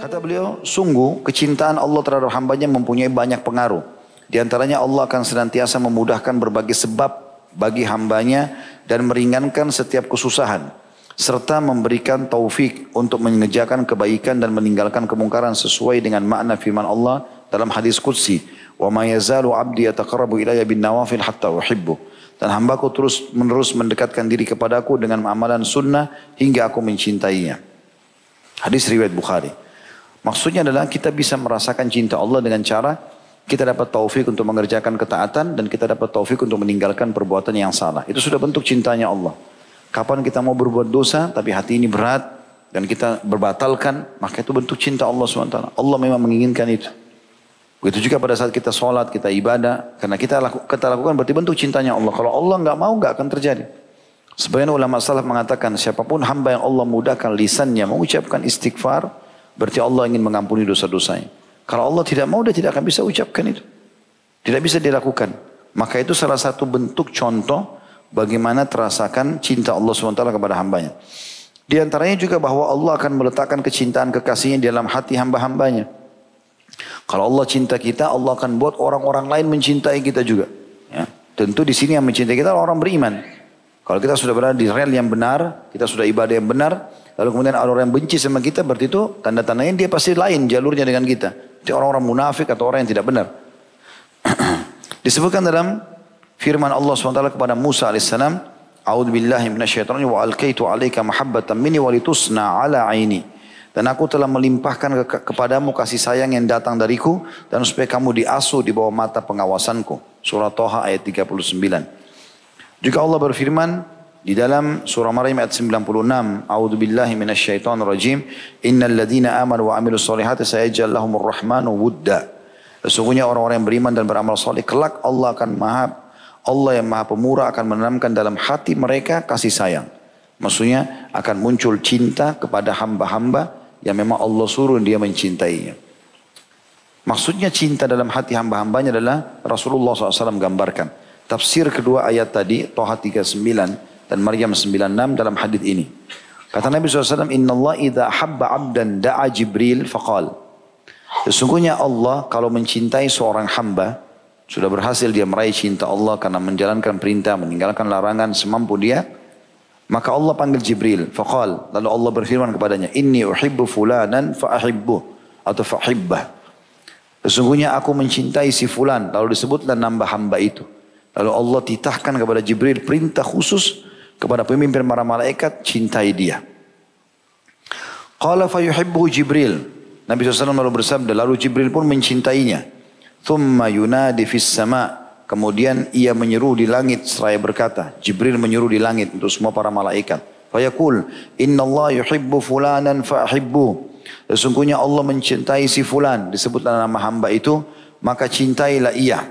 Kata beliau, sungguh kecintaan Allah terhadap hambanya mempunyai banyak pengaruh. Di antaranya Allah akan senantiasa memudahkan berbagai sebab bagi hambanya dan meringankan setiap kesusahan. Serta memberikan taufik untuk mengerjakan kebaikan dan meninggalkan kemungkaran sesuai dengan makna firman Allah dalam hadis Qudsi. Wa ma yazalu abdi yataqarrabu ilayya bin nawafil hatta uhibbu. Dan hambaku terus menerus mendekatkan diri kepadaku dengan amalan sunnah hingga aku mencintainya. Hadis riwayat Bukhari. Maksudnya adalah kita bisa merasakan cinta Allah dengan cara kita dapat taufik untuk mengerjakan ketaatan dan kita dapat taufik untuk meninggalkan perbuatan yang salah. Itu sudah bentuk cintanya Allah. Kapan kita mau berbuat dosa tapi hati ini berat dan kita berbatalkan, maka itu bentuk cinta Allah SWT. Allah memang menginginkan itu. Begitu juga pada saat kita sholat, kita ibadah, karena kita lakukan berarti bentuk cintanya Allah. Kalau Allah nggak mau, nggak akan terjadi. Sebagian ulama salaf mengatakan siapapun hamba yang Allah mudahkan lisannya mengucapkan istighfar, berarti Allah ingin mengampuni dosa-dosanya. Kalau Allah tidak mau, dia tidak akan bisa ucapkan itu. Tidak bisa dilakukan. Maka itu salah satu bentuk contoh bagaimana terasakan cinta Allah SWT kepada hambanya. Di antaranya juga bahwa Allah akan meletakkan kecintaan kekasihnya di dalam hati hamba-hambanya. Kalau Allah cinta kita, Allah akan buat orang-orang lain mencintai kita juga. Ya. Tentu di sini yang mencintai kita orang beriman. Kalau kita sudah berada di rel yang benar, kita sudah ibadah yang benar, lalu kemudian ada orang yang benci sama kita, berarti itu tanda-tandanya dia pasti lain jalurnya dengan kita. Itu orang-orang munafik atau orang yang tidak benar. Disebutkan dalam firman Allah SWT kepada Musa AS, A'udzu billahi minasyaitonir wa alqaitu 'alaika mahabbatan minni wa litusna 'ala 'aini. Dan aku telah melimpahkan kepadamu kasih sayang yang datang dariku dan supaya kamu diasuh di bawah mata pengawasanku. Surah Thaha ayat 39. Juga Allah berfirman di dalam surah Maryam ayat 96, A'udzu billahi minasyaitonir rajim, innal ladzina amanu wa 'amilus solihati sayaj'al lahumur rahmanu wudda. Sesungguhnya orang-orang yang beriman dan beramal saleh kelak Allah yang Maha Pemurah akan menanamkan dalam hati mereka kasih sayang. Maksudnya akan muncul cinta kepada hamba-hamba yang memang Allah suruh dia mencintainya. Maksudnya cinta dalam hati hamba-hambanya adalah Rasulullah SAW gambarkan. Tafsir kedua ayat tadi, Thaha 39 dan Maryam 96 dalam hadis ini. Kata Nabi SAW, Inna Allah idha habba abdan da'a Jibril faqal. Sesungguhnya Allah kalau mencintai seorang hamba, sudah berhasil dia meraih cinta Allah karena menjalankan perintah, meninggalkan larangan semampu dia, maka Allah panggil Jibril, faqal, lalu Allah berfirman kepadanya, inni uhibbu fulanan fa'ahibbuh atau fahibbah. Sesungguhnya aku mencintai si fulan, lalu disebutlah nama hamba itu. Lalu Allah titahkan kepada Jibril perintah khusus kepada pemimpin para malaikat, cintai dia. Qala fayuhibbuhu Jibril. Nabi SAW lalu bersabda, lalu Jibril pun mencintainya. Thumma yunadi fis sama'. Kemudian ia menyeru di langit seraya berkata, Jibril menyeru di langit untuk semua para malaikat. Fayaqul, Inna Allah yuhibbu fulanan fa'ahibbu. Sesungguhnya Allah mencintai si fulan, disebutlah nama hamba itu, maka cintailah ia.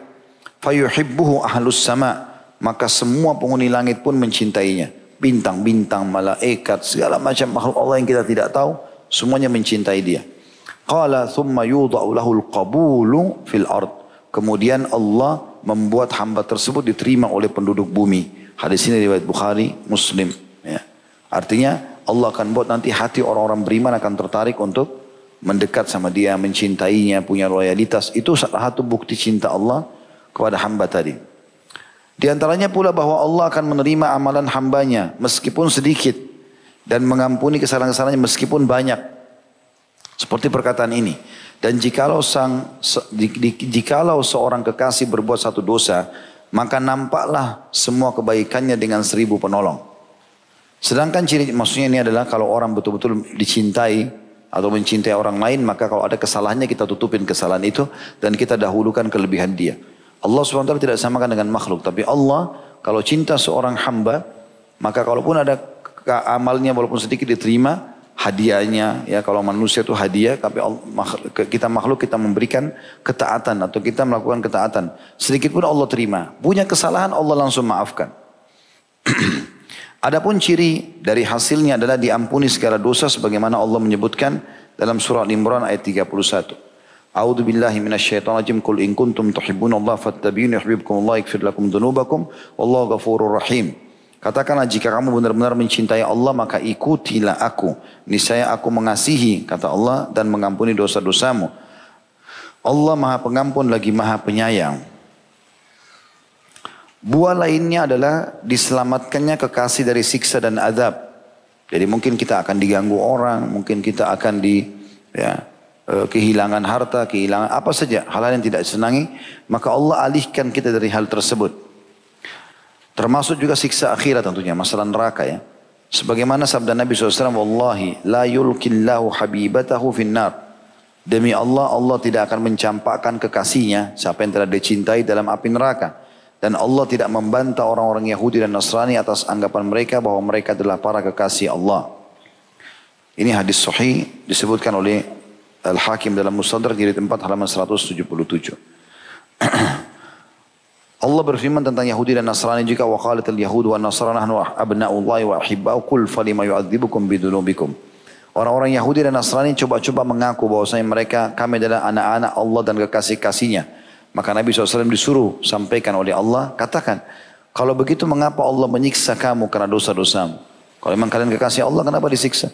Fayuhibbuhu ahlus sama, maka semua penghuni langit pun mencintainya. Bintang-bintang, malaikat, segala macam makhluk Allah yang kita tidak tahu, semuanya mencintai dia. Qala thumma yudha'u lahul qabulu fil ard. Kemudian Allah membuat hamba tersebut diterima oleh penduduk bumi. Hadis ini riwayat Bukhari, Muslim. Ya. Artinya Allah akan buat nanti hati orang-orang beriman akan tertarik untuk mendekat sama dia, mencintainya, punya loyalitas. Itu salah satu bukti cinta Allah kepada hamba tadi. Di antaranya pula bahwa Allah akan menerima amalan hambanya meskipun sedikit dan mengampuni kesalahan-kesalahannya meskipun banyak. Seperti perkataan ini. Dan jikalau seorang kekasih berbuat satu dosa, maka nampaklah semua kebaikannya dengan 1000 penolong. Sedangkan maksudnya ini adalah kalau orang betul-betul dicintai atau mencintai orang lain, maka kalau ada kesalahannya kita tutupin kesalahan itu dan kita dahulukan kelebihan dia. Allah SWT tidak samakan dengan makhluk, tapi Allah kalau cinta seorang hamba, maka kalaupun ada amalnya walaupun sedikit diterima, hadiahnya, ya kalau manusia itu hadiah, tapi kita makhluk kita memberikan ketaatan atau kita melakukan ketaatan. Sedikit pun Allah terima. Punya kesalahan Allah langsung maafkan. Adapun ciri dari hasilnya adalah diampuni segala dosa sebagaimana Allah menyebutkan dalam surah Al-Imran ayat 31. A'udzu billahi minasyaitonir rajim. Qul in kuntum tuhibbunallaha fattabi'uni yuhibbukumullah yaghfir lakum dzunubakum wallahu ghafurur rahim. Katakanlah jika kamu benar-benar mencintai Allah maka ikutilah aku. Niscaya aku mengasihi, kata Allah, dan mengampuni dosa-dosamu. Allah Maha Pengampun lagi Maha Penyayang. Buah lainnya adalah diselamatkannya kekasih dari siksa dan azab. Jadi mungkin kita akan diganggu orang, mungkin kita akan kehilangan harta, kehilangan apa saja, hal-hal yang tidak disenangi, maka Allah alihkan kita dari hal tersebut. Termasuk juga siksa akhirat tentunya, masalah neraka ya. Sebagaimana sabda Nabi SAW, Wallahi la yulkillahu habibatahu finnar. Demi Allah, Allah tidak akan mencampakkan kekasihnya, siapa yang telah dicintai dalam api neraka. Dan Allah tidak membantah orang-orang Yahudi dan Nasrani atas anggapan mereka bahwa mereka adalah para kekasih Allah. Ini hadis sahih disebutkan oleh Al-Hakim dalam Mustadrak jilid 4 halaman 177. Allah berfirman tentang Yahudi dan Nasrani juga, wa qalatil yahud wa nasrani nahnu abna'ullahi wa ahibba'u qul falima yu'adzibukum bidunubikum. Orang-orang Yahudi dan Nasrani coba-coba mengaku bahwasanya mereka kami adalah anak-anak Allah dan kekasih-kasihnya. Maka Nabi SAW disuruh sampaikan oleh Allah, katakan, kalau begitu mengapa Allah menyiksa kamu karena dosa-dosamu? Kalau memang kalian kekasih Allah, kenapa disiksa?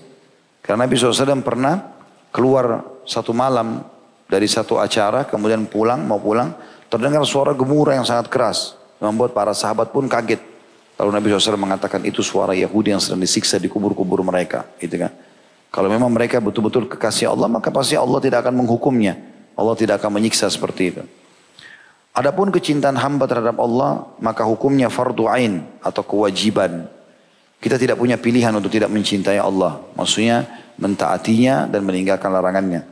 Karena Nabi SAW pernah keluar satu malam dari satu acara, kemudian mau pulang, terdengar suara gemuruh yang sangat keras. Membuat para sahabat pun kaget. Lalu Nabi SAW mengatakan itu suara Yahudi yang sedang disiksa di kubur-kubur mereka. Gitu kan. Kalau memang mereka betul-betul kekasih Allah, maka pasti Allah tidak akan menghukumnya. Allah tidak akan menyiksa seperti itu. Adapun kecintaan hamba terhadap Allah, maka hukumnya fardu ain atau kewajiban. Kita tidak punya pilihan untuk tidak mencintai Allah. Maksudnya mentaatinya dan meninggalkan larangannya.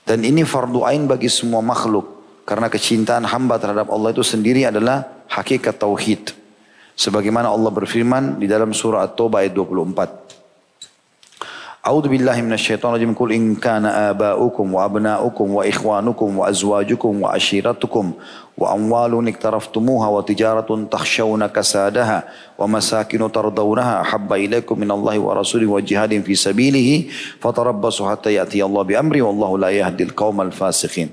Dan ini fardu ain bagi semua makhluk. Karena kecintaan hamba terhadap Allah itu sendiri adalah hakikat tauhid. Sebagaimana Allah berfirman di dalam surah At-Taubah ayat 24. A'udzu billahi minasyaitonir rajim. Qul in kana aba'ukum wa abna'ukum wa ikhwanukum wa azwajukum wa ashiratukum wa amwalun iktaraftumuha wa tijaratun takhshawna kasadaha wa masakinu tardawnaha ahabba ilaikum minallahi wa rasulihi wa jihadin fi sabilihi fatarabbasu hatta ya'ti Allah bi amri wallahu la yahdil qaumal fasiqin.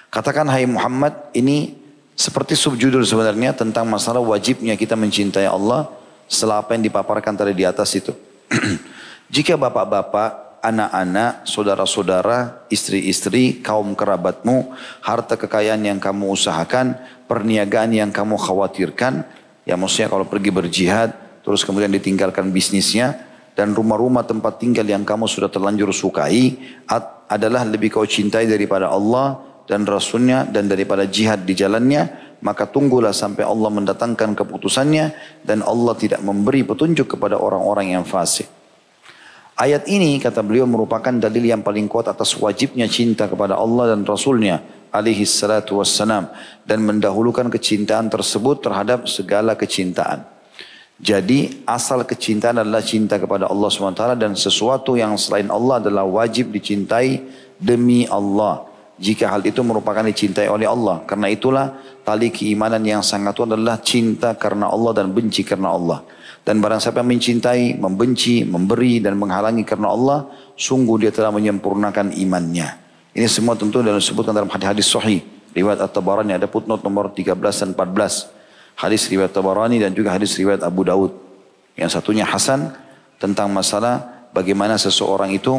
Katakan hai Muhammad, ini seperti subjudul sebenarnya tentang masalah wajibnya kita mencintai Allah setelah apa yang dipaparkan tadi di atas itu. Jika bapak-bapak, anak-anak, saudara-saudara, istri-istri, kaum kerabatmu, harta kekayaan yang kamu usahakan, perniagaan yang kamu khawatirkan, ya maksudnya kalau pergi berjihad, terus kemudian ditinggalkan bisnisnya, dan rumah-rumah tempat tinggal yang kamu sudah terlanjur sukai, adalah lebih kau cintai daripada Allah dan Rasulnya dan daripada jihad di jalannya, maka tunggulah sampai Allah mendatangkan keputusannya dan Allah tidak memberi petunjuk kepada orang-orang yang fasik. Ayat ini kata beliau merupakan dalil yang paling kuat atas wajibnya cinta kepada Allah dan Rasulnya alaihi salatu wassalam dan mendahulukan kecintaan tersebut terhadap segala kecintaan. Jadi asal kecintaan adalah cinta kepada Allah SWT dan sesuatu yang selain Allah adalah wajib dicintai demi Allah. Jika hal itu merupakan dicintai oleh Allah. Karena itulah tali keimanan yang sangat kuat adalah cinta karena Allah dan benci karena Allah. Dan barang siapa yang mencintai, membenci, memberi dan menghalangi karena Allah, sungguh dia telah menyempurnakan imannya. Ini semua tentu dalam disebutkan dalam hadis-hadis sahih. Riwayat At-Tabarani ada footnote nomor 13 dan 14. Hadis riwayat Tabarani dan juga hadis riwayat Abu Daud. Yang satunya Hasan tentang masalah bagaimana seseorang itu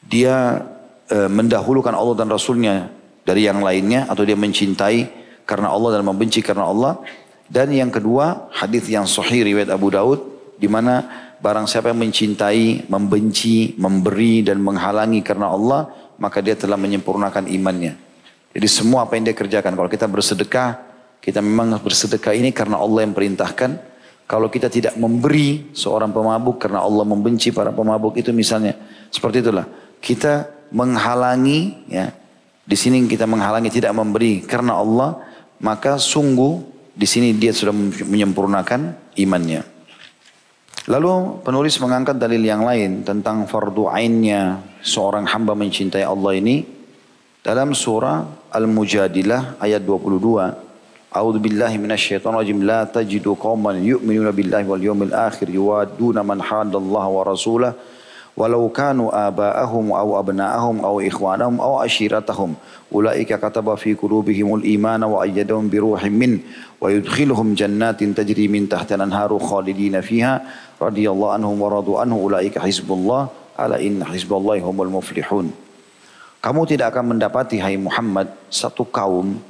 dia mendahulukan Allah dan Rasulnya dari yang lainnya, atau dia mencintai karena Allah dan membenci karena Allah. Dan yang kedua hadis yang sahih riwayat Abu Daud, di mana barang siapa yang mencintai, membenci, memberi dan menghalangi karena Allah, maka dia telah menyempurnakan imannya. Jadi semua apa yang dia kerjakan, kalau kita bersedekah, kita memang bersedekah ini karena Allah yang perintahkan. Kalau kita tidak memberi seorang pemabuk karena Allah membenci para pemabuk itu misalnya, seperti itulah kita menghalangi, ya. Di sini kita menghalangi tidak memberi karena Allah, maka sungguh di sini dia sudah menyempurnakan imannya. Lalu penulis mengangkat dalil yang lain tentang fardu ainnya seorang hamba mencintai Allah ini dalam surah Al-Mujadilah ayat 22. A'udzu billahi minasyaitonir rajim. La tajidu qauman yu'minuna billahi wal yawmil akhir yuwadduna man hadallaha wa rasulahu walau kanu aba'ahum aw abna'ahum aw ikhwanahum aw ashiratahum ulaika kataba fi qulubihimul imana wa ayyadahum bi ruhin min wa yudkhiluhum jannatin tajri min tahtiha al-anharu khalidina fiha radhiyallahu anhum wa radu anhu ulaika hizbullah ala inna hizballahi humul muflihun. Kamu tidak akan mendapati hai Muhammad satu kaum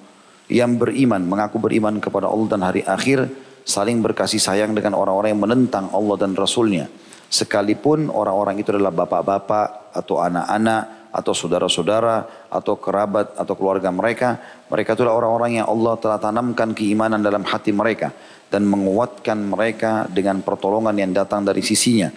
yang beriman, mengaku beriman kepada Allah dan hari akhir, saling berkasih sayang dengan orang-orang yang menentang Allah dan Rasulnya. Sekalipun orang-orang itu adalah bapak-bapak atau anak-anak atau saudara-saudara atau kerabat atau keluarga mereka. Mereka itulah orang-orang yang Allah telah tanamkan keimanan dalam hati mereka dan menguatkan mereka dengan pertolongan yang datang dari sisinya.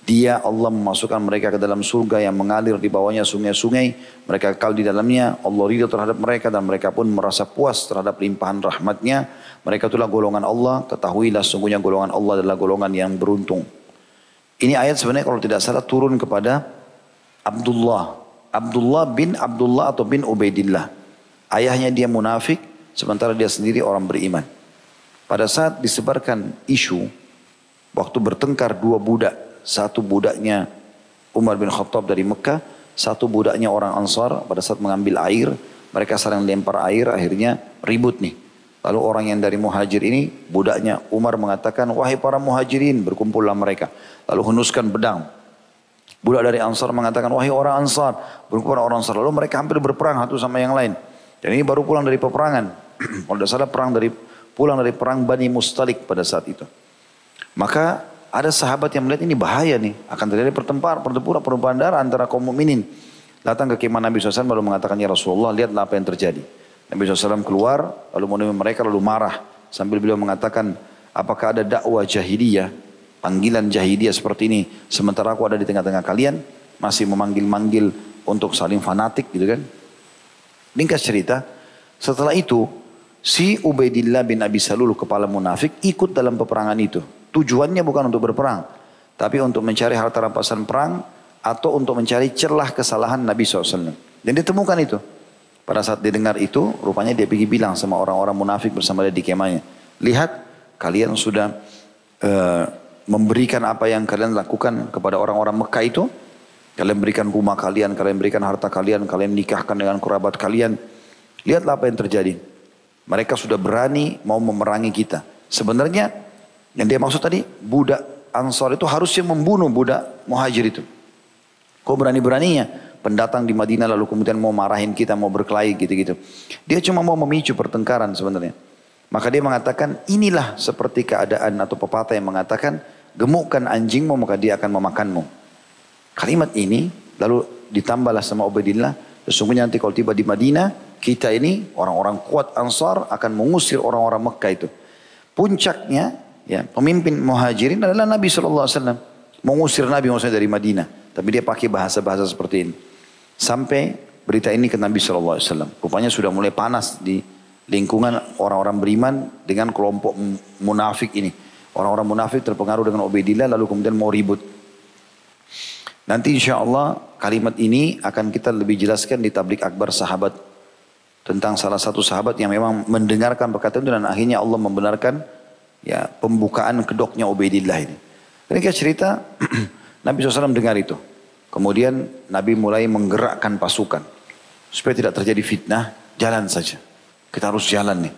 Dia Allah memasukkan mereka ke dalam surga yang mengalir di bawahnya sungai-sungai. Mereka kekal di dalamnya. Allah ridha terhadap mereka dan mereka pun merasa puas terhadap limpahan rahmatnya. Mereka itulah golongan Allah. Ketahuilah sungguhnya golongan Allah adalah golongan yang beruntung. Ini ayat sebenarnya kalau tidak salah turun kepada Abdullah. Abdullah bin Abdullah atau bin Ubaidillah. Ayahnya dia munafik, sementara dia sendiri orang beriman. Pada saat disebarkan isu, waktu bertengkar dua budak. Satu budaknya Umar bin Khattab dari Mekah, satu budaknya orang Ansar. Pada saat mengambil air, mereka saling lempar air, akhirnya ribut nih. Lalu orang yang dari muhajir ini, budaknya Umar mengatakan, wahai para muhajirin, berkumpullah mereka. Lalu henuskan pedang. Budak dari Ansar mengatakan, wahai orang Ansar, berkumpullah orang Ansar. Lalu mereka hampir berperang satu sama yang lain. Dan ini baru pulang dari peperangan. Kalau tidak salah pulang dari perang Bani Mustalik pada saat itu. Maka ada sahabat yang melihat ini bahaya nih. Akan terjadi pertempuran darah antara kaum mukminin. Datang ke kemah Nabi SAW baru mengatakan, ya Rasulullah, lihatlah apa yang terjadi. Nabi SAW keluar, lalu menemui mereka, lalu marah. Sambil beliau mengatakan, apakah ada dakwah jahiliyah, panggilan jahiliyah seperti ini, sementara aku ada di tengah-tengah kalian, masih memanggil-manggil untuk saling fanatik gitu kan. Ringkas cerita, setelah itu, si Ubaidillah bin Abi Salul, kepala munafik, ikut dalam peperangan itu. Tujuannya bukan untuk berperang, tapi untuk mencari harta rampasan perang, atau untuk mencari celah kesalahan Nabi SAW. Dan ditemukan itu. Pada saat didengar itu, rupanya dia pergi bilang sama orang-orang munafik bersama dia di kemahnya. Lihat, kalian sudah memberikan apa yang kalian lakukan kepada orang-orang Mekah itu. Kalian berikan rumah kalian, kalian berikan harta kalian, kalian nikahkan dengan kerabat kalian. Lihatlah apa yang terjadi. Mereka sudah berani mau memerangi kita. Sebenarnya, yang dia maksud tadi, budak Ansar itu harusnya membunuh budak Muhajir itu. Kok berani-beraninya? Pendatang di Madinah lalu kemudian mau marahin kita, mau berkelahi gitu-gitu. Dia cuma mau memicu pertengkaran sebenarnya. Maka dia mengatakan, inilah seperti keadaan atau pepatah yang mengatakan, gemukkan anjingmu maka dia akan memakanmu. Kalimat ini lalu ditambahlah sama Ubaidillah, sesungguhnya nanti kalau tiba di Madinah, kita ini orang-orang kuat Ansar akan mengusir orang-orang Mekah itu. Puncaknya, ya, pemimpin Muhajirin adalah Nabi SAW. Mengusir Nabi maksudnya dari Madinah. Tapi dia pakai bahasa-bahasa seperti ini. Sampai berita ini ke Nabi SAW. Rupanya sudah mulai panas di lingkungan orang-orang beriman dengan kelompok munafik ini. Orang-orang munafik terpengaruh dengan Ubaidillah lalu kemudian mau ribut. Nanti insya Allah kalimat ini akan kita lebih jelaskan di tablik akbar sahabat. Tentang salah satu sahabat yang memang mendengarkan perkataan itu dan akhirnya Allah membenarkan ya pembukaan kedoknya Ubaidillah ini. Ketika cerita Nabi SAW dengar itu. Kemudian Nabi mulai menggerakkan pasukan. Supaya tidak terjadi fitnah, jalan saja. Kita harus jalan nih.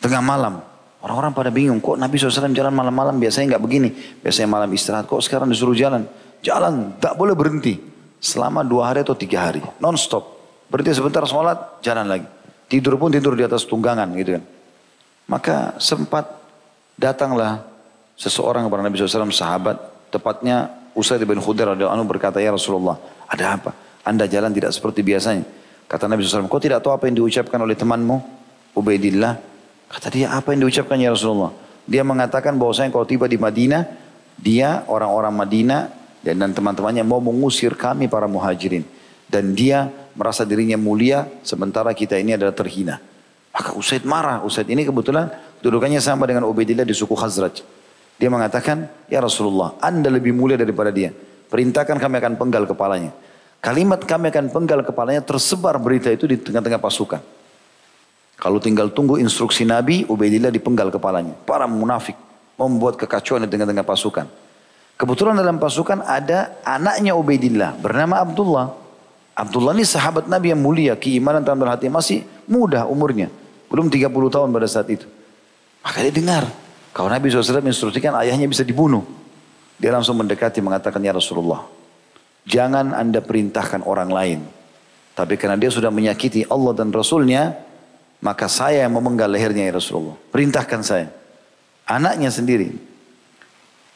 Tengah malam, orang-orang pada bingung. Kok Nabi SAW jalan malam-malam, biasanya nggak begini. Biasanya malam istirahat, kok sekarang disuruh jalan. Jalan, tak boleh berhenti. Selama 2 hari atau 3 hari, non-stop. Berhenti sebentar sholat, jalan lagi. Tidur pun tidur di atas tunggangan gitu kan. Maka sempat datanglah seseorang kepada Nabi SAW, sahabat. Tepatnya Usaid bin Khudair radhiyallahu anhu berkata, ya Rasulullah, ada apa? Anda jalan tidak seperti biasanya. Kata Nabi SAW, kau tidak tahu apa yang diucapkan oleh temanmu? Ubaidillah. Kata dia, apa yang diucapkan ya Rasulullah? Dia mengatakan bahwasanya kalau tiba di Madinah, dia orang-orang Madinah dan teman-temannya mau mengusir kami para muhajirin. Dan dia merasa dirinya mulia, sementara kita ini adalah terhina. Maka Usaid marah. Usaid ini kebetulan dudukannya sama dengan Ubaidillah di suku Khazraj. Dia mengatakan, ya Rasulullah, Anda lebih mulia daripada dia. Perintahkan kami akan penggal kepalanya. Kalimat kami akan penggal kepalanya tersebar berita itu di tengah-tengah pasukan. Kalau tinggal tunggu instruksi Nabi, Ubaidillah dipenggal kepalanya. Para munafik membuat kekacauan di tengah-tengah pasukan. Kebetulan dalam pasukan ada anaknya Ubaidillah bernama Abdullah. Abdullah ini sahabat Nabi yang mulia, keimanan dalam hati, masih muda umurnya. Belum 30 tahun pada saat itu. Maka dia dengar, kalau Nabi SAW instruksikan ayahnya bisa dibunuh. Dia langsung mendekati mengatakan, ya Rasulullah, jangan Anda perintahkan orang lain. Tapi karena dia sudah menyakiti Allah dan Rasulnya, maka saya yang memenggal lehernya ya Rasulullah. Perintahkan saya. Anaknya sendiri.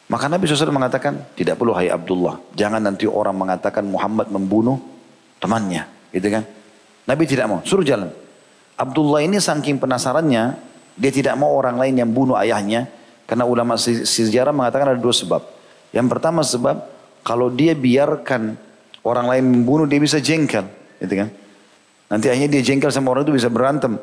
Maka Nabi SAW mengatakan, tidak perlu hai Abdullah. Jangan nanti orang mengatakan Muhammad membunuh temannya. Gitu kan. Nabi tidak mau, suruh jalan. Abdullah ini saking penasarannya, dia tidak mau orang lain yang bunuh ayahnya. Karena ulama sejarah mengatakan ada dua sebab. Yang pertama sebab, kalau dia biarkan orang lain membunuh, dia bisa jengkel. Gitu kan. Nanti akhirnya dia jengkel sama orang itu bisa berantem.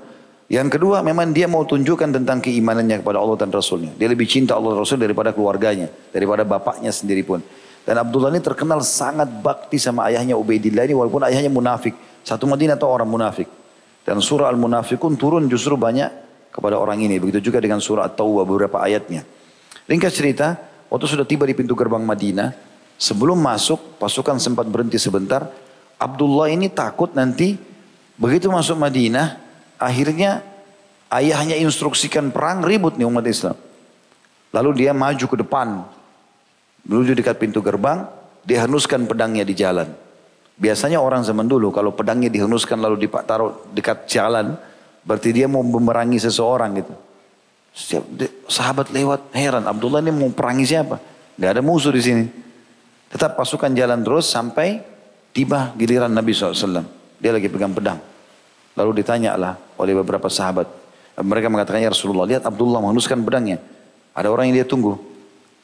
Yang kedua memang dia mau tunjukkan tentang keimanannya kepada Allah dan Rasulnya. Dia lebih cinta Allah dan Rasul daripada keluarganya. Daripada bapaknya sendiri pun. Dan Abdullah ini terkenal sangat bakti sama ayahnya Ubaidillah ini. Walaupun ayahnya munafik. Satu Madinah atau orang munafik. Dan surah Al-Munafikun turun justru banyak kepada orang ini. Begitu juga dengan surah At-Taubah beberapa ayatnya. Ringkas cerita. Waktu sudah tiba di pintu gerbang Madinah. Sebelum masuk pasukan sempat berhenti sebentar. Abdullah ini takut nanti begitu masuk Madinah. Akhirnya ayahnya instruksikan perang, ribut nih umat Islam. Lalu dia maju ke depan. Menuju dekat pintu gerbang, dia henuskan pedangnya di jalan. Biasanya orang zaman dulu kalau pedangnya dihenuskan lalu ditaruh dekat jalan, berarti dia mau memerangi seseorang gitu. Setiap sahabat lewat, heran, Abdullah ini mau perangi siapa? Gak ada musuh di sini. Tetap pasukan jalan terus sampai tiba giliran Nabi SAW. Dia lagi pegang pedang. Lalu ditanyalah oleh beberapa sahabat. Mereka mengatakan, ya Rasulullah, lihat Abdullah menghunuskan pedangnya. Ada orang yang dia tunggu.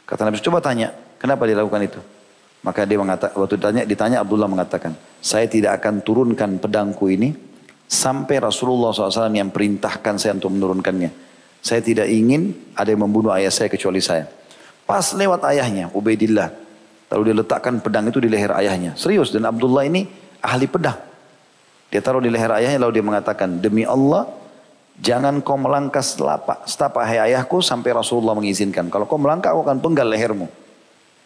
Kata Nabi, coba tanya, kenapa dia lakukan itu? Maka dia mengatakan, waktu ditanya Abdullah mengatakan, saya tidak akan turunkan pedangku ini sampai Rasulullah SAW yang perintahkan saya untuk menurunkannya. Saya tidak ingin ada yang membunuh ayah saya kecuali saya. Pas lewat ayahnya, Ubaidillah. Lalu dia letakkan pedang itu di leher ayahnya. Serius, dan Abdullah ini ahli pedang. Dia taruh di leher ayahnya lalu dia mengatakan, demi Allah, jangan kau melangkah setapak hai ayahku sampai Rasulullah mengizinkan. Kalau kau melangkah aku akan penggal lehermu.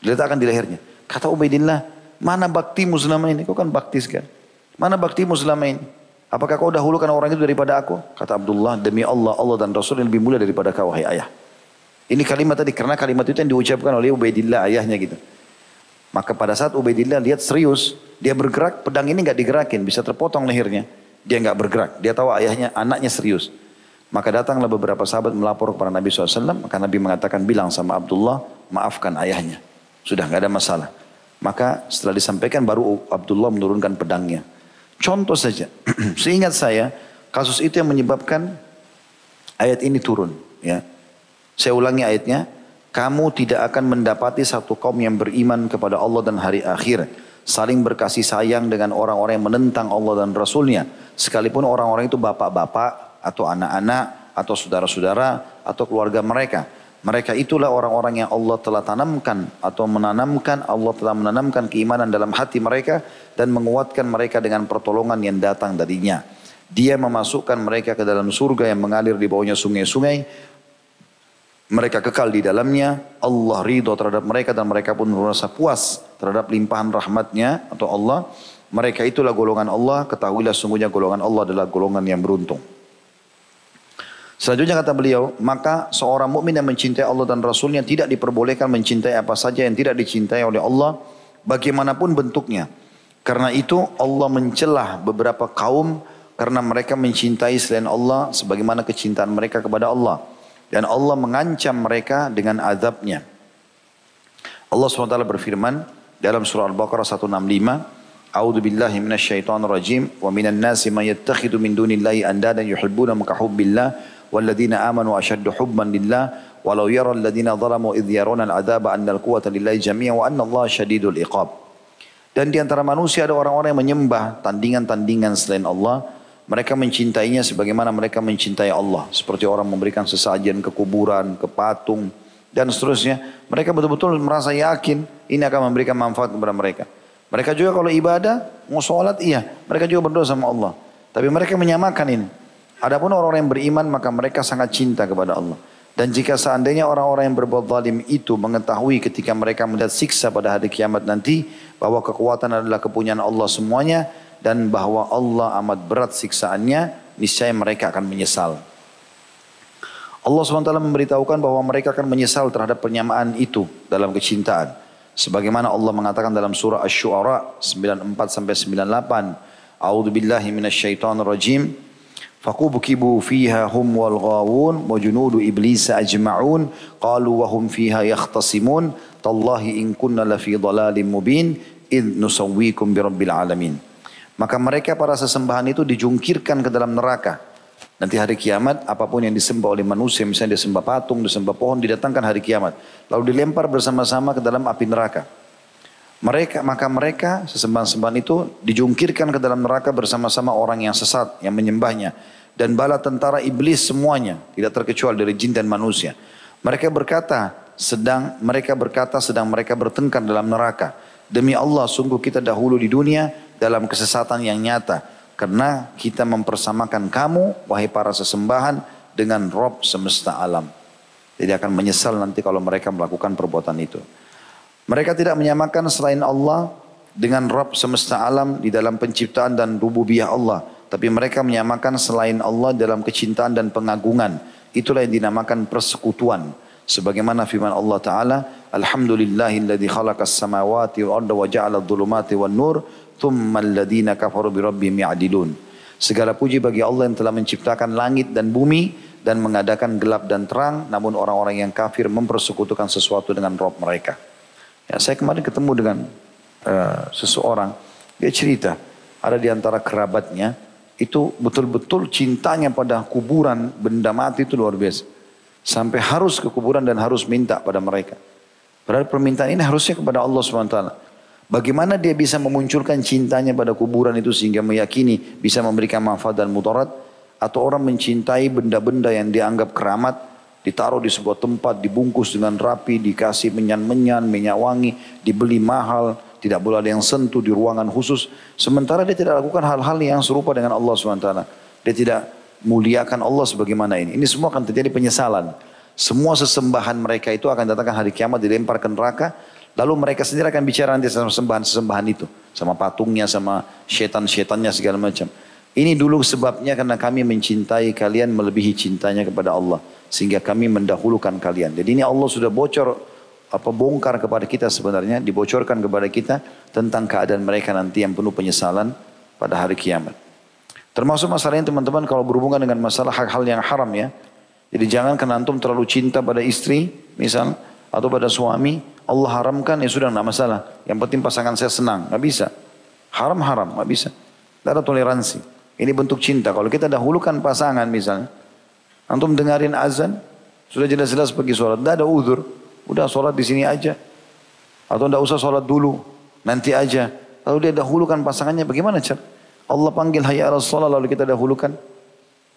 Diletakkan di lehernya. Kata Ubaidillah, mana baktimu selama ini? Kau kan bakti sekali. Mana baktimu selama ini? Apakah kau dahulukan orang itu daripada aku? Kata Abdullah, demi Allah, Allah dan Rasul yang lebih mulia daripada kau hai ayah. Ini kalimat tadi, karena kalimat itu yang diucapkan oleh Ubaidillah ayahnya gitu. Maka pada saat Ubaidillah lihat serius, dia bergerak, pedang ini nggak digerakin, bisa terpotong lehernya. Dia nggak bergerak, dia tahu ayahnya, anaknya serius. Maka datanglah beberapa sahabat melapor kepada Nabi SAW, maka Nabi mengatakan, bilang sama Abdullah, maafkan ayahnya. Sudah nggak ada masalah. Maka setelah disampaikan baru Abdullah menurunkan pedangnya. Contoh saja, seingat saya, kasus itu yang menyebabkan ayat ini turun. Ya, saya ulangi ayatnya. Kamu tidak akan mendapati satu kaum yang beriman kepada Allah dan hari akhir. Saling berkasih sayang dengan orang-orang yang menentang Allah dan Rasulnya. Sekalipun orang-orang itu bapak-bapak atau anak-anak atau saudara-saudara atau keluarga mereka. Mereka itulah orang-orang yang Allah telah tanamkan atau menanamkan. Allah telah menanamkan keimanan dalam hati mereka dan menguatkan mereka dengan pertolongan yang datang darinya. Dia memasukkan mereka ke dalam surga yang mengalir di bawahnya sungai-sungai. Mereka kekal di dalamnya, Allah ridho terhadap mereka dan mereka pun merasa puas terhadap limpahan rahmatnya atau Allah. Mereka itulah golongan Allah, ketahuilah sungguhnya golongan Allah adalah golongan yang beruntung. Selanjutnya kata beliau, maka seorang mukmin yang mencintai Allah dan Rasulnya tidak diperbolehkan mencintai apa saja yang tidak dicintai oleh Allah, bagaimanapun bentuknya. Karena itu Allah mencelah beberapa kaum karena mereka mencintai selain Allah sebagaimana kecintaan mereka kepada Allah. Dan Allah mengancam mereka dengan azabnya. Allah SWT berfirman dalam surah Al-Baqarah 165. A'udhu billahi minasyaitonir rajim. Wa minan nasi man yattakhidhu min dunillahi andadan yuhibbunahum ka hubbillah. Walladhina amanu asyaddu hubban lillah. Walau yara alladhina zalamu idh yaruna al-'adzaba anna al-quwwata lillahi jami'an wa anna Allah syadidul iqab. Dan di antara manusia ada orang-orang yang menyembah tandingan-tandingan selain Allah. Mereka mencintainya sebagaimana mereka mencintai Allah. Seperti orang memberikan sesajen ke kuburan, ke patung, dan seterusnya. Mereka betul-betul merasa yakin ini akan memberikan manfaat kepada mereka. Mereka juga kalau ibadah, mau sholat iya. Mereka juga berdoa sama Allah. Tapi mereka menyamakan ini. Adapun orang-orang yang beriman maka mereka sangat cinta kepada Allah. Dan jika seandainya orang-orang yang berbuat zalim itu mengetahui ketika mereka melihat siksa pada hari kiamat nanti, bahwa kekuatan adalah kepunyaan Allah semuanya, dan bahwa Allah amat berat siksaannya, niscaya mereka akan menyesal. Allah SWT memberitahukan bahwa mereka akan menyesal terhadap penyamaan itu dalam kecintaan. Sebagaimana Allah mengatakan dalam surah Asy-Syu'ara 94-98, A'udzu billahi minasyaitonir rajim. Fakubukibu fiha hum wal ghawun wa junudu iblis ajma'un qalu wa hum fiha yakhtasimun tallahi in kunna lafi dhalalim mubin id nusawwikum birabbil alamin. Maka mereka para sesembahan itu dijungkirkan ke dalam neraka. Nanti hari kiamat apapun yang disembah oleh manusia, misalnya disembah patung, disembah pohon, didatangkan hari kiamat. Lalu dilempar bersama-sama ke dalam api neraka. Maka mereka sesembahan-sembahan itu dijungkirkan ke dalam neraka bersama-sama orang yang sesat, yang menyembahnya. Dan bala tentara iblis semuanya, tidak terkecuali dari jin dan manusia. Mereka berkata sedang mereka bertengkar dalam neraka. Demi Allah, sungguh kita dahulu di dunia dalam kesesatan yang nyata. Karena kita mempersamakan kamu, wahai para sesembahan, dengan Rob semesta alam. Jadi akan menyesal nanti kalau mereka melakukan perbuatan itu. Mereka tidak menyamakan selain Allah dengan Rabb semesta alam di dalam penciptaan dan rububiyah Allah. Tapi mereka menyamakan selain Allah dalam kecintaan dan pengagungan. Itulah yang dinamakan persekutuan. Sebagaimana firman Allah Ta'ala, Alhamdulillahilladzi khalaqas samawati wal arda wa ja'ala adh-dhulumati wan nur, thumma alladhina kafaru bi rabbihim ya'dilun. Segala puji bagi Allah yang telah menciptakan langit dan bumi dan mengadakan gelap dan terang, namun orang-orang yang kafir mempersekutukan sesuatu dengan Rabb mereka. Ya, saya kemarin ketemu dengan seseorang, dia cerita ada di antara kerabatnya itu betul-betul cintanya pada kuburan, benda mati itu luar biasa, sampai harus ke kuburan dan harus minta pada mereka. Padahal permintaan ini harusnya kepada Allah SWT. Bagaimana dia bisa memunculkan cintanya pada kuburan itu sehingga meyakini bisa memberikan manfaat dan mudarat? Atau orang mencintai benda-benda yang dianggap keramat, ditaruh di sebuah tempat, dibungkus dengan rapi, dikasih menyan-menyan, minyak wangi, dibeli mahal, tidak boleh ada yang sentuh di ruangan khusus. Sementara dia tidak lakukan hal-hal yang serupa dengan Allah SWT. Dia tidak muliakan Allah sebagaimana ini. Ini semua akan terjadi penyesalan. Semua sesembahan mereka itu akan datangkan hari kiamat, dilempar ke neraka. Lalu mereka sendiri akan bicara nanti sama sesembahan-sesembahan itu. Sama patungnya, sama syaitan-syaitannya segala macam. Ini dulu sebabnya karena kami mencintai kalian melebihi cintanya kepada Allah. Sehingga kami mendahulukan kalian. Jadi ini Allah sudah bongkar kepada kita sebenarnya. Dibocorkan kepada kita tentang keadaan mereka nanti yang penuh penyesalan pada hari kiamat. Termasuk masalahnya teman-teman kalau berhubungan dengan masalah hal-hal yang haram ya. Jadi jangan karena antum terlalu cinta pada istri misal. Atau pada suami. Allah haramkan ya sudah tidak masalah. Yang penting pasangan saya senang. Nggak bisa. Haram-haram nggak bisa. Tidak ada toleransi. Ini bentuk cinta. Kalau kita dahulukan pasangan misalnya. Antum dengarin azan. Sudah jelas-jelas pergi sholat. Tidak ada uzur. Udah sholat di sini aja. Atau tidak usah sholat dulu. Nanti aja. Lalu dia dahulukan pasangannya. Bagaimana cara? Allah panggil hayya ala sholat lalu kita dahulukan.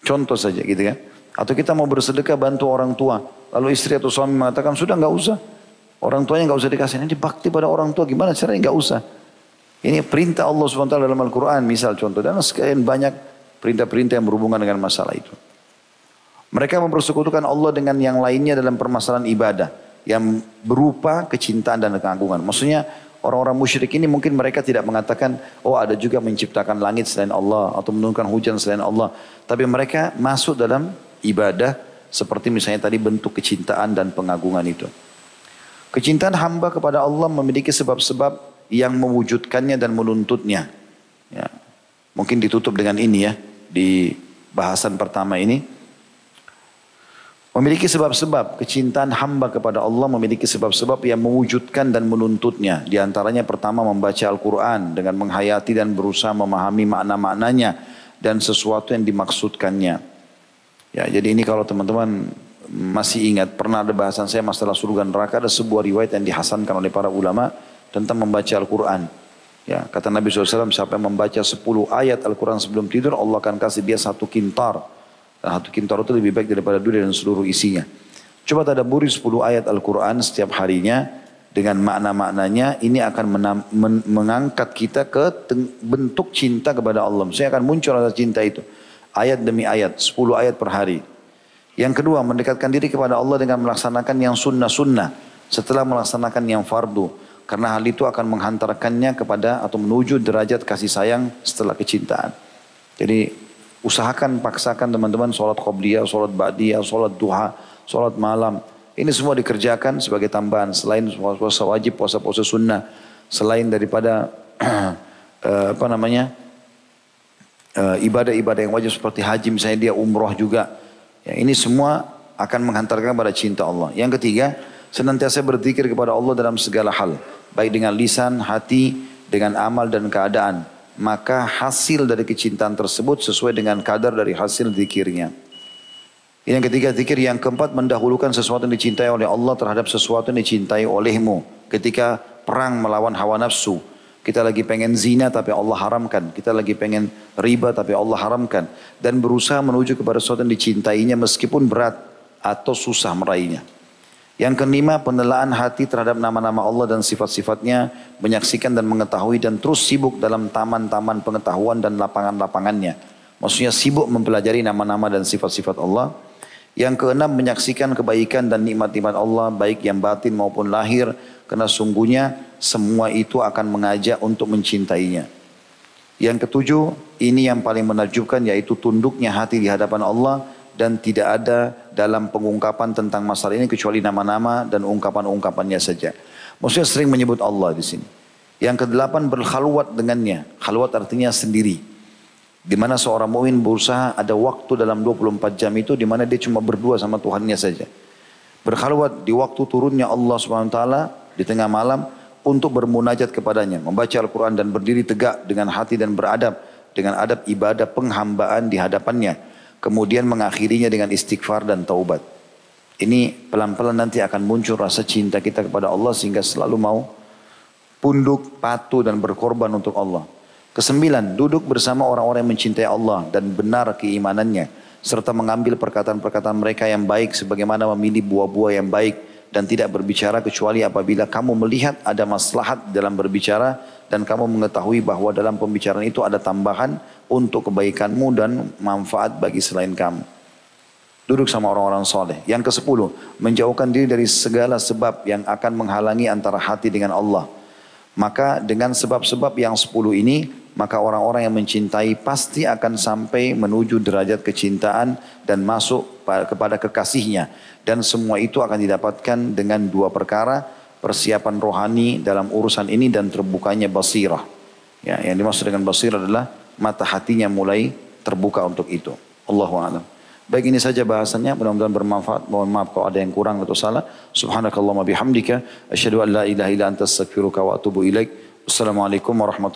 Contoh saja gitu kan. Atau kita mau bersedekah bantu orang tua. Lalu istri atau suami mengatakan sudah nggak usah. Orang tuanya nggak usah dikasih. Ini bakti pada orang tua. Gimana caranya? Nggak usah. Ini perintah Allah SWT dalam Al-Quran misal contoh. Dan sekian banyak perintah-perintah yang berhubungan dengan masalah itu. Mereka mempersekutukan Allah dengan yang lainnya dalam permasalahan ibadah. Yang berupa kecintaan dan keagungan. Maksudnya orang-orang musyrik ini mungkin mereka tidak mengatakan. Oh ada juga menciptakan langit selain Allah. Atau menurunkan hujan selain Allah. Tapi mereka masuk dalam ibadah. Seperti misalnya tadi bentuk kecintaan dan pengagungan itu. Kecintaan hamba kepada Allah memiliki sebab-sebab yang mewujudkannya dan menuntutnya. Ya. Mungkin ditutup dengan ini ya. Di bahasan pertama ini. Memiliki sebab-sebab. Kecintaan hamba kepada Allah memiliki sebab-sebab yang mewujudkan dan menuntutnya. Di antaranya pertama membaca Al-Quran. Dengan menghayati dan berusaha memahami makna-maknanya. Dan sesuatu yang dimaksudkannya. Ya, jadi ini kalau teman-teman masih ingat. Pernah ada bahasan saya masalah surga neraka. Ada sebuah riwayat yang dihasankan oleh para ulama. Tentang membaca Al-Quran. Ya, kata Nabi SAW, siapa yang membaca 10 ayat Al-Quran sebelum tidur, Allah akan kasih dia 1 kintar. Dan 1 kintar itu lebih baik daripada dunia dan seluruh isinya. Coba tadabburi 10 ayat Al-Quran setiap harinya. Dengan makna-maknanya, ini akan mengangkat kita ke bentuk cinta kepada Allah. Maksudnya akan muncul rasa cinta itu. Ayat demi ayat, 10 ayat per hari. Yang kedua, mendekatkan diri kepada Allah dengan melaksanakan yang sunnah-sunnah setelah melaksanakan yang fardu. Karena hal itu akan menghantarkannya kepada atau menuju derajat kasih sayang setelah kecintaan. Jadi usahakan, paksakan teman-teman sholat qobliyah, sholat ba'diyah, sholat duha, sholat malam. Ini semua dikerjakan sebagai tambahan selain puasa wajib, puasa-puasa sunnah. Selain daripada ibadah-ibadah yang wajib seperti haji misalnya, dia umroh juga. Ya, ini semua akan menghantarkan pada cinta Allah. Yang ketiga, senantiasa berzikir kepada Allah dalam segala hal. Baik dengan lisan, hati, dengan amal dan keadaan. Maka hasil dari kecintaan tersebut sesuai dengan kadar dari hasil zikirnya. Yang ketiga, zikir. Yang keempat, mendahulukan sesuatu yang dicintai oleh Allah terhadap sesuatu yang dicintai olehmu. Ketika perang melawan hawa nafsu. Kita lagi pengen zina tapi Allah haramkan. Kita lagi pengen riba tapi Allah haramkan. Dan berusaha menuju kepada sesuatu yang dicintainya meskipun berat atau susah meraihnya. Yang kelima, penelaan hati terhadap nama-nama Allah dan sifat-sifatnya, menyaksikan dan mengetahui dan terus sibuk dalam taman-taman pengetahuan dan lapangan-lapangannya. Maksudnya sibuk mempelajari nama-nama dan sifat-sifat Allah. Yang keenam, menyaksikan kebaikan dan nikmat-nikmat Allah, baik yang batin maupun lahir, karena sungguhnya semua itu akan mengajak untuk mencintainya. Yang ketujuh, ini yang paling menakjubkan, yaitu tunduknya hati di hadapan Allah, dan tidak ada dalam pengungkapan tentang masalah ini kecuali nama-nama dan ungkapan-ungkapannya saja. Maksudnya sering menyebut Allah di sini. Yang kedelapan, berkhalwat dengannya. Khalwat artinya sendiri. Di mana seorang mukmin berusaha ada waktu dalam 24 jam itu di mana dia cuma berdua sama Tuhannya saja. Berkhalwat di waktu turunnya Allah SWT di tengah malam untuk bermunajat kepadanya, membaca Al-Quran dan berdiri tegak dengan hati dan beradab dengan adab ibadah penghambaan di hadapannya. Kemudian mengakhirinya dengan istighfar dan taubat. Ini pelan-pelan nanti akan muncul rasa cinta kita kepada Allah sehingga selalu mau punduk, patuh dan berkorban untuk Allah. Kesembilan, duduk bersama orang-orang yang mencintai Allah dan benar keimanannya. Serta mengambil perkataan-perkataan mereka yang baik sebagaimana memilih buah-buah yang baik. Dan tidak berbicara kecuali apabila kamu melihat ada maslahat dalam berbicara. Dan kamu mengetahui bahwa dalam pembicaraan itu ada tambahan untuk kebaikanmu dan manfaat bagi selain kamu. Duduk sama orang-orang soleh. Yang ke-10, menjauhkan diri dari segala sebab yang akan menghalangi antara hati dengan Allah. Maka dengan sebab-sebab yang 10 ini, maka orang-orang yang mencintai pasti akan sampai menuju derajat kecintaan dan masuk kepada kekasihnya. Dan semua itu akan didapatkan dengan dua perkara, persiapan rohani dalam urusan ini dan terbukanya basirah. Ya, yang dimaksud dengan basirah adalah mata hatinya mulai terbuka untuk itu. Allahu a'lam. Baik, ini saja bahasannya, mudah-mudahan bermanfaat. Mohon maaf kalau ada yang kurang atau salah. Subhanakallahumma bihamdika asyhadu an la ilaha illa anta astaghfiruka wa atubu ilaik. Wassalamualaikum warahmatullahi wabarakatuh.